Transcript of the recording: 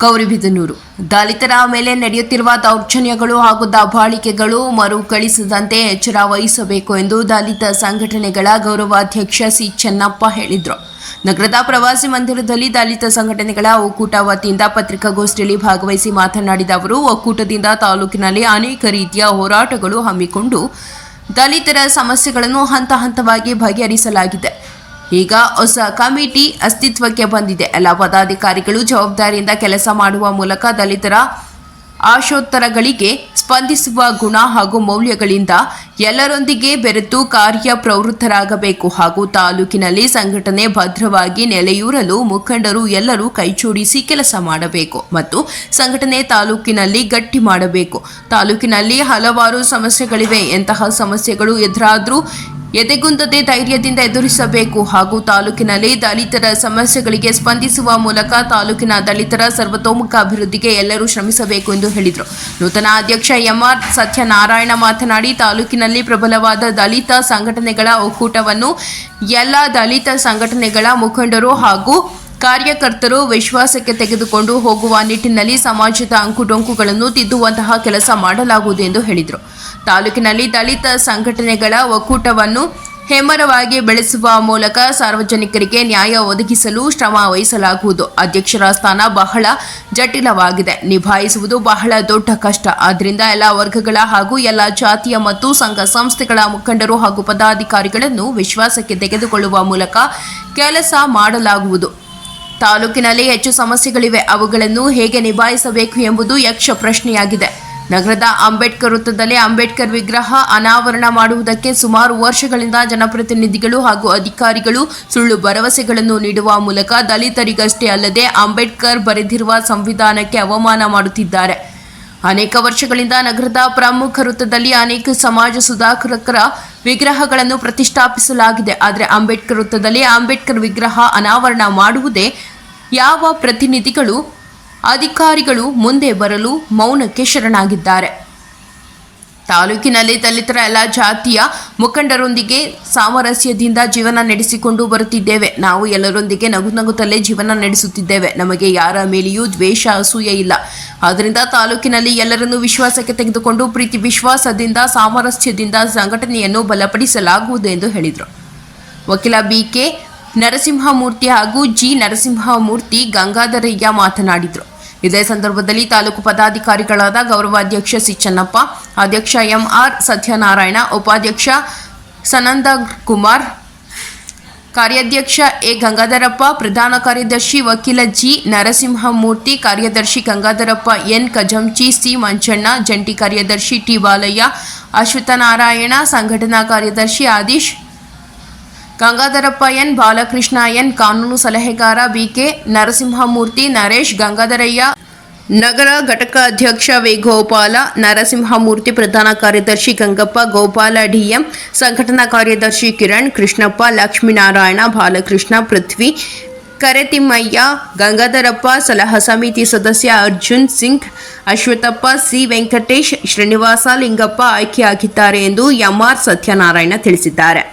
ಗೌರಿಬಿದನೂರು ದಲಿತರ ಮೇಲೆ ನಡೆಯುತ್ತಿರುವ ದೌರ್ಜನ್ಯಗಳು ಹಾಗೂ ದಬ್ಬಾಳಿಕೆಗಳು ಮರುಕಳಿಸದಂತೆ ಎಚ್ಚರ ವಹಿಸಬೇಕು ಎಂದು ದಲಿತ ಸಂಘಟನೆಗಳ ಗೌರವಾಧ್ಯಕ್ಷ ಸಿ ಚೆನ್ನಪ್ಪ ಹೇಳಿದರು. ನಗರದ ಪ್ರವಾಸಿ ಮಂದಿರದಲ್ಲಿ ದಲಿತ ಸಂಘಟನೆಗಳ ಒಕ್ಕೂಟ ವತಿಯಿಂದ ಪತ್ರಿಕಾಗೋಷ್ಠಿಯಲ್ಲಿ ಭಾಗವಹಿಸಿ ಮಾತನಾಡಿದ ಅವರು, ಒಕ್ಕೂಟದಿಂದ ತಾಲೂಕಿನಲ್ಲಿ ಅನೇಕ ರೀತಿಯ ಹೋರಾಟಗಳು ಹಮ್ಮಿಕೊಂಡು ದಲಿತರ ಸಮಸ್ಯೆಗಳನ್ನು ಹಂತ ಹಂತವಾಗಿ ಬಗೆಹರಿಸಲಾಗಿದೆ. ಈಗ ಹೊಸ ಕಮಿಟಿ ಅಸ್ತಿತ್ವಕ್ಕೆ ಬಂದಿದೆ. ಎಲ್ಲ ಪದಾಧಿಕಾರಿಗಳು ಜವಾಬ್ದಾರಿಯಿಂದ ಕೆಲಸ ಮಾಡುವ ಮೂಲಕ ದಲಿತರ ಆಶೋತ್ತರಗಳಿಗೆ ಸ್ಪಂದಿಸುವ ಗುಣ ಹಾಗೂ ಮೌಲ್ಯಗಳಿಂದ ಎಲ್ಲರೊಂದಿಗೆ ಬೆರೆತು ಕಾರ್ಯಪ್ರವೃತ್ತರಾಗಬೇಕು ಹಾಗೂ ತಾಲೂಕಿನಲ್ಲಿ ಸಂಘಟನೆ ಭದ್ರವಾಗಿ ನೆಲೆಯೂರಲು ಮುಖಂಡರು ಎಲ್ಲರೂ ಕೈಜೋಡಿಸಿ ಕೆಲಸ ಮಾಡಬೇಕು ಮತ್ತು ಸಂಘಟನೆ ತಾಲೂಕಿನಲ್ಲಿ ಗಟ್ಟಿ ಮಾಡಬೇಕು. ತಾಲೂಕಿನಲ್ಲಿ ಹಲವಾರು ಸಮಸ್ಯೆಗಳಿವೆ. ಎಂತಹ ಸಮಸ್ಯೆಗಳು ಎದುರಾದರೂ ಎದೆಗುಂದದೆ ಧೈರ್ಯದಿಂದ ಎದುರಿಸಬೇಕು ಹಾಗೂ ತಾಲೂಕಿನಲ್ಲಿ ದಲಿತರ ಸಮಸ್ಯೆಗಳಿಗೆ ಸ್ಪಂದಿಸುವ ಮೂಲಕ ತಾಲೂಕಿನ ದಲಿತರ ಸರ್ವತೋಮುಖ ಅಭಿವೃದ್ಧಿಗೆ ಎಲ್ಲರೂ ಶ್ರಮಿಸಬೇಕು ಎಂದು ಹೇಳಿದರು. ನೂತನ ಅಧ್ಯಕ್ಷ ಎಂಆರ್ ಸತ್ಯನಾರಾಯಣ ಮಾತನಾಡಿ, ತಾಲೂಕಿನಲ್ಲಿ ಪ್ರಬಲವಾದ ದಲಿತ ಸಂಘಟನೆಗಳ ಒಕ್ಕೂಟವನ್ನು ಎಲ್ಲ ದಲಿತ ಸಂಘಟನೆಗಳ ಮುಖಂಡರು ಹಾಗೂ ಕಾರ್ಯಕರ್ತರು ವಿಶ್ವಾಸಕ್ಕೆ ತೆಗೆದುಕೊಂಡು ಹೋಗುವ ನಿಟ್ಟಿನಲ್ಲಿ ಸಮಾಜದ ಅಂಕುಡೊಂಕುಗಳನ್ನು ತಿದ್ದುವಂತಹ ಕೆಲಸ ಮಾಡಲಾಗುವುದು ಎಂದು ಹೇಳಿದರು. ತಾಲೂಕಿನಲ್ಲಿ ದಲಿತ ಸಂಘಟನೆಗಳ ಒಕ್ಕೂಟವನ್ನು ಹೆಮ್ಮರವಾಗಿ ಬೆಳೆಸುವ ಮೂಲಕ ಸಾರ್ವಜನಿಕರಿಗೆ ನ್ಯಾಯ ಒದಗಿಸಲು ಶ್ರಮ ವಹಿಸಲಾಗುವುದು. ಅಧ್ಯಕ್ಷರ ಸ್ಥಾನ ಬಹಳ ಜಟಿಲವಾಗಿದೆ, ನಿಭಾಯಿಸುವುದು ಬಹಳ ದೊಡ್ಡ ಕಷ್ಟ. ಆದ್ದರಿಂದ ಎಲ್ಲ ವರ್ಗಗಳ ಹಾಗೂ ಎಲ್ಲ ಜಾತಿಯ ಮತ್ತು ಸಂಘ ಸಂಸ್ಥೆಗಳ ಮುಖಂಡರು ಹಾಗೂ ಪದಾಧಿಕಾರಿಗಳನ್ನು ವಿಶ್ವಾಸಕ್ಕೆ ತೆಗೆದುಕೊಳ್ಳುವ ಮೂಲಕ ಕೆಲಸ ಮಾಡಲಾಗುವುದು. ತಾಲೂಕಿನಲ್ಲಿ ಹೆಚ್ಚು ಸಮಸ್ಯೆಗಳಿವೆ, ಅವುಗಳನ್ನು ಹೇಗೆ ನಿಭಾಯಿಸಬೇಕು ಎಂಬುದು ಯಕ್ಷ ಪ್ರಶ್ನೆಯಾಗಿದೆ. ನಗರದ ಅಂಬೇಡ್ಕರ್ ವೃತ್ತದಲ್ಲಿ ಅಂಬೇಡ್ಕರ್ ವಿಗ್ರಹ ಅನಾವರಣ ಮಾಡುವುದಕ್ಕೆ ಸುಮಾರು ವರ್ಷಗಳಿಂದ ಜನಪ್ರತಿನಿಧಿಗಳು ಹಾಗೂ ಅಧಿಕಾರಿಗಳು ಸುಳ್ಳು ಭರವಸೆಗಳನ್ನು ನೀಡುವ ಮೂಲಕ ದಲಿತರಿಗಷ್ಟೇ ಅಲ್ಲದೆ ಅಂಬೇಡ್ಕರ್ ಬರೆದಿರುವ ಸಂವಿಧಾನಕ್ಕೆ ಅವಮಾನ ಮಾಡುತ್ತಿದ್ದಾರೆ. ಅನೇಕ ವರ್ಷಗಳಿಂದ ನಗರದ ಪ್ರಮುಖ ವೃತ್ತದಲ್ಲಿ ಅನೇಕ ಸಮಾಜ ಸುಧಾರಕರ ವಿಗ್ರಹಗಳನ್ನು ಪ್ರತಿಷ್ಠಾಪಿಸಲಾಗಿದೆ. ಆದರೆ ಅಂಬೇಡ್ಕರ್ ವೃತ್ತದಲ್ಲಿ ಅಂಬೇಡ್ಕರ್ ವಿಗ್ರಹ ಅನಾವರಣ ಮಾಡುವುದೇ ಯಾವ ಪ್ರತಿನಿಧಿಗಳು ಅಧಿಕಾರಿಗಳು ಮುಂದೆ ಬರಲು ಮೌನಕ್ಕೆ ಶರಣಾಗಿದ್ದಾರೆ. ತಾಲೂಕಿನಲ್ಲಿ ದಲಿತರ ಎಲ್ಲ ಜಾತಿಯ ಮುಖಂಡರೊಂದಿಗೆ ಸಾಮರಸ್ಯದಿಂದ ಜೀವನ ನಡೆಸಿಕೊಂಡು ಬರುತ್ತಿದ್ದೇವೆ. ನಾವು ಎಲ್ಲರೊಂದಿಗೆ ನಗುತ್ತಲೇ ಜೀವನ ನಡೆಸುತ್ತಿದ್ದೇವೆ. ನಮಗೆ ಯಾರ ಮೇಲೆಯೂ ದ್ವೇಷ, ಅಸೂಯೆ ಇಲ್ಲ. ಆದ್ದರಿಂದ ತಾಲೂಕಿನಲ್ಲಿ ಎಲ್ಲರನ್ನೂ ವಿಶ್ವಾಸಕ್ಕೆ ತೆಗೆದುಕೊಂಡು ಪ್ರೀತಿ ವಿಶ್ವಾಸದಿಂದ ಸಾಮರಸ್ಯದಿಂದ ಸಂಘಟನೆಯನ್ನು ಬಲಪಡಿಸಲಾಗುವುದು ಎಂದು ಹೇಳಿದರು. ವಕೀಲ ಬಿಕೆ ನರಸಿಂಹಮೂರ್ತಿ ಹಾಗೂ ಜಿ ನರಸಿಂಹಮೂರ್ತಿ ಗಂಗಾಧರಯ್ಯ ಮಾತನಾಡಿದರು. ಇದೇ ಸಂದರ್ಭದಲ್ಲಿ ತಾಲೂಕು ಪದಾಧಿಕಾರಿಗಳಾದ ಗೌರವಾಧ್ಯಕ್ಷ ಸಿ ಚೆನ್ನಪ್ಪ, ಅಧ್ಯಕ್ಷ ಎಂಆರ್ ಸತ್ಯನಾರಾಯಣ, ಉಪಾಧ್ಯಕ್ಷ ಸನಂದ ಕುಮಾರ್, ಕಾರ್ಯಾಧ್ಯಕ್ಷ ಎ ಗಂಗಾಧರಪ್ಪ, ಪ್ರಧಾನ ಕಾರ್ಯದರ್ಶಿ ವಕೀಲ ಜಿ ನರಸಿಂಹಮೂರ್ತಿ, ಕಾರ್ಯದರ್ಶಿ ಗಂಗಾಧರಪ್ಪ ಎನ್ ಕಜಂಚಿ, ಸಿ ಮಂಚಣ್ಣ, ಜಂಟಿ ಕಾರ್ಯದರ್ಶಿ ಟಿ ಬಾಲಯ್ಯ, ಅಶ್ವತ್ಥನಾರಾಯಣ, ಸಂಘಟನಾ ಕಾರ್ಯದರ್ಶಿ ಆದೀಶ್, ಗಂಗಾಧರಪ್ಪ ಎನ್, ಬಾಲಕೃಷ್ಣ ಎನ್, ಕಾನೂನು ಸಲಹೆಗಾರ ಬಿಕೆ ನರಸಿಂಹಮೂರ್ತಿ, ನರೇಶ್, ಗಂಗಾಧರಯ್ಯ, ನಗರ ಘಟಕ ಅಧ್ಯಕ್ಷ ವೇಗೋಪಾಲ ನರಸಿಂಹಮೂರ್ತಿ, ಪ್ರಧಾನ ಕಾರ್ಯದರ್ಶಿ ಗಂಗಪ್ಪ, ಗೋಪಾಲ ಡಿಎಂ, ಸಂಘಟನಾ ಕಾರ್ಯದರ್ಶಿ ಕಿರಣ್, ಕೃಷ್ಣಪ್ಪ, ಲಕ್ಷ್ಮೀನಾರಾಯಣ, ಬಾಲಕೃಷ್ಣ, ಪೃಥ್ವಿ, ಕರೆತಿಮ್ಮಯ್ಯ, ಗಂಗಾಧರಪ್ಪ, ಸಲಹಾ ಸಮಿತಿ ಸದಸ್ಯ ಅರ್ಜುನ್ ಸಿಂಗ್, ಅಶ್ವತ್ಥಪ್ಪ, ಸಿ ವೆಂಕಟೇಶ್, ಶ್ರೀನಿವಾಸ, ಲಿಂಗಪ್ಪ ಆಯ್ಕೆಯಾಗಿದ್ದಾರೆ ಎಂದು ಎಂಆರ್ ಸತ್ಯನಾರಾಯಣ ತಿಳಿಸಿದ್ದಾರೆ.